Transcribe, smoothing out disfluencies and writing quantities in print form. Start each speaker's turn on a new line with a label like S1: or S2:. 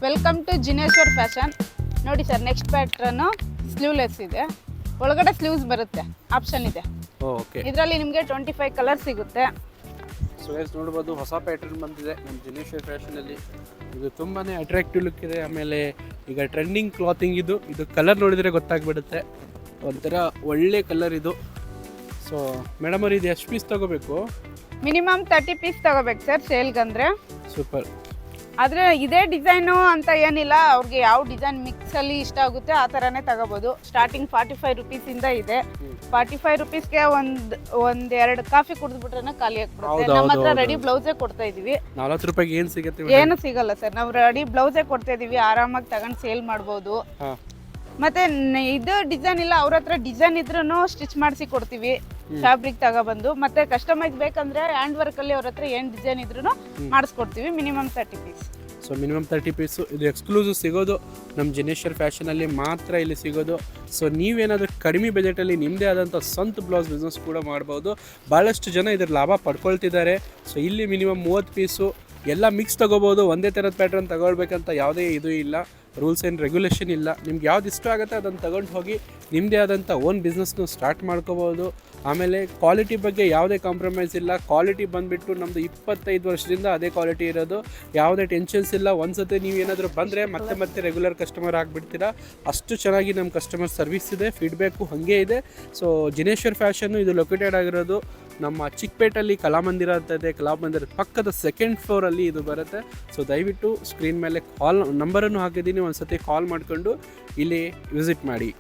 S1: Welcome to Jineshwar fashion. ನೋಡಿ sir, next pattern sleeveless ಇದೆ, ಒಳಗಡೆ ಸ್ಲೀವ್ಸ್ ಬರುತ್ತೆ, ಆಪ್ಷನ್ ಇದೆ.
S2: ಓಕೆ,
S1: ಇದರಲ್ಲಿ ನಿಮಗೆ 25 ಕಲರ್ ಸಿಗುತ್ತೆ.
S2: ಸೊ ಗೈಸ್ ನೋಡ್ಬೋದು, ಹೊಸ ಪ್ಯಾಟರ್ನ್ ಬಂದಿದೆ ನಮ್ಮ ಜಿನೇಶ್ವರ್ ಫ್ಯಾಷನಲ್ಲಿ. ಇದು ತುಂಬಾ ಅಟ್ರಾಕ್ಟಿವ್ ಲುಕ್ ಇದೆ. ಆಮೇಲೆ ಈಗ ಟ್ರೆಂಡಿಂಗ್ ಕ್ಲಾತಿಂಗ್ ಇದು ಕಲರ್ ನೋಡಿದರೆ ಗೊತ್ತಾಗ್ಬಿಡುತ್ತೆ, ಒಂಥರ ಒಳ್ಳೆ ಕಲರ್ ಇದು. ಸೊ ಮೇಡಮ್ ಅವ್ರು ಇದು ಎಷ್ಟು ಪೀಸ್ ತೊಗೋಬೇಕು?
S1: ಮಿನಿಮಮ್ 30 ಪೀಸ್ ತಗೋಬೇಕು ಸರ್ ಸೇಲ್ಗಂದ್ರೆ.
S2: ಸೂಪರ್.
S1: ಆದರೆ ಇದೇ ಡಿಸೈನು ಅಂತ ಏನಿಲ್ಲ, ಅವ್ರಿಗೆ ಯಾವ ಡಿಸೈನ್ ಮಿಕ್ಸಲ್ಲಿ ಇಷ್ಟ ಆಗುತ್ತೆ ಆ ಥರನೇ ತಗೋಬೋದು. ಸ್ಟಾರ್ಟಿಂಗ್ 45 ರುಪೀಸಿಂದ ಇದೆ. 45 ರುಪೀಸ್ಗೆ ಒಂದೆರಡು ಕಾಫಿ ಕುಡಿದ್ಬಿಟ್ರೆ ಖಾಲಿ ಆಗ್ಬಿಡುತ್ತೆ. ನಮ್ಮ ಹತ್ರ ರೆಡಿ ಬ್ಲೌಸೇ ಕೊಡ್ತಾ ಇದೀವಿ.
S2: 40 ರೂಪಾಯಿಗೆ ಏನು ಸಿಗುತ್ತೆ?
S1: ಏನು ಸಿಗಲ್ಲ ಸರ್, ನಾವು ರೆಡಿ ಬ್ಲೌಸೇ ಕೊಡ್ತಾ ಇದೀವಿ. ಆರಾಮಾಗಿ ತಗೊಂಡು ಸೇಲ್ ಮಾಡ್ಬೋದು. ಮತ್ತೆ ಇದು ಡಿಸೈನ್ ಇಲ್ಲ, ಅವ್ರ ಹತ್ರ ಡಿಸೈನ್ ಇದ್ರೂ ಸ್ಟಿಚ್ ಮಾಡಿಸಿ ಕೊಡ್ತೀವಿ, ಫ್ಯಾಬ್ರಿಕ್ ತಗೊಬಂದು. ಮತ್ತೆ ಕಸ್ಟಮೈಸ್ ಬೇಕಂದ್ರೆ ಹ್ಯಾಂಡ್ ವರ್ಕ್ ಅಲ್ಲಿ ಅವ್ರ ಹತ್ರ ಏನ್ ಡಿಸೈನ್ ಇದ್ರೂ ಮಾಡಿಸ್ಕೊಡ್ತೀವಿ. Minimum 30 piece.
S2: So minimum 30 piece. ಇದು ಎಕ್ಸ್ಕ್ಲೂಸಿವ್ ಸಿಗೋದು ನಮ್ಮ ಜಿನೇಶ್ವರ್ ಫ್ಯಾಷನಲ್ಲಿ ಮಾತ್ರ ಇಲ್ಲಿ ಸಿಗೋದು. ಸೊ ನೀವೇನಾದರೂ ಕಡಿಮೆ ಬಜೆಟಲ್ಲಿ ನಿಮ್ಮದೇ ಆದಂಥ ಸ್ವಂತ ಬ್ಲೌಸ್ ಬಿಸ್ನೆಸ್ ಕೂಡ ಮಾಡ್ಬೋದು. ಭಾಳಷ್ಟು ಜನ ಇದ್ರ ಲಾಭ ಪಡ್ಕೊಳ್ತಿದ್ದಾರೆ. ಸೊ ಇಲ್ಲಿ ಮಿನಿಮಮ್ 30 ಪೀಸು ಎಲ್ಲ ಮಿಕ್ಸ್ ತೊಗೋಬೋದು. ಒಂದೇ ಥರದ ಪ್ಯಾಟ್ರನ್ ತಗೊಳ್ಬೇಕಂತ ಯಾವುದೇ ಇದು ಇಲ್ಲ, ರೂಲ್ಸ್ ಆ್ಯಂಡ್ ರೆಗ್ಯುಲೇಷನ್ ಇಲ್ಲ. ನಿಮ್ಗೆ ಯಾವ್ದು ಇಷ್ಟ ಆಗುತ್ತೆ ಅದನ್ನು ತಗೊಂಡು ಹೋಗಿ ನಿಮ್ಮದೇ ಆದಂಥ ಓನ್ ಬಿಸ್ನೆಸ್ನು ಸ್ಟಾರ್ಟ್ ಮಾಡ್ಕೋಬೋದು. ಆಮೇಲೆ ಕ್ವಾಲಿಟಿ ಬಗ್ಗೆ ಯಾವುದೇ ಕಾಂಪ್ರಮೈಸ್ ಇಲ್ಲ. ಕ್ವಾಲಿಟಿ ಬಂದುಬಿಟ್ಟು ನಮ್ಮದು 25 ವರ್ಷದಿಂದ ಅದೇ ಕ್ವಾಲಿಟಿ ಇರೋದು, ಯಾವುದೇ ಟೆನ್ಷನ್ಸ್ ಇಲ್ಲ. ಒಂದ್ಸತಿ ನೀವು ಏನಾದರೂ ಬಂದರೆ ಮತ್ತೆ ರೆಗ್ಯುಲರ್ ಕಸ್ಟಮರ್ ಆಗಿಬಿಡ್ತೀರಾ. ಅಷ್ಟು ಚೆನ್ನಾಗಿ ನಮ್ಮ ಕಸ್ಟಮರ್ ಸರ್ವಿಸ್ ಇದೆ, ಫೀಡ್ಬ್ಯಾಕು ಹಾಗೆ ಇದೆ. ಸೊ ಜಿನೇಶ್ವರ್ ಫ್ಯಾಷನ್ನು ಇದು ಲೊಕೇಟೆಡ್ ಆಗಿರೋದು ನಮ್ಮ ಚಿಕ್ಕಪೇಟಲ್ಲಿ ಕಲಾಮಂದಿರ ಅಂತ ಇದೆ. ಕಲಾಮಂದಿರದ ಪಕ್ಕದ 2nd ಫ್ಲೋರಲ್ಲಿ ಇದು ಬರುತ್ತೆ. ಸೊ ದಯವಿಟ್ಟು ಸ್ಕ್ರೀನ್ ಮೇಲೆ ನಂಬರನ್ನು ಹಾಕಿದ್ದೀನಿ, ಒಂದು ಸತಿ ಕಾಲ್ ಮಾಡಿಕೊಂಡು ಇಲ್ಲಿ ವಿಸಿಟ್ ಮಾಡಿ.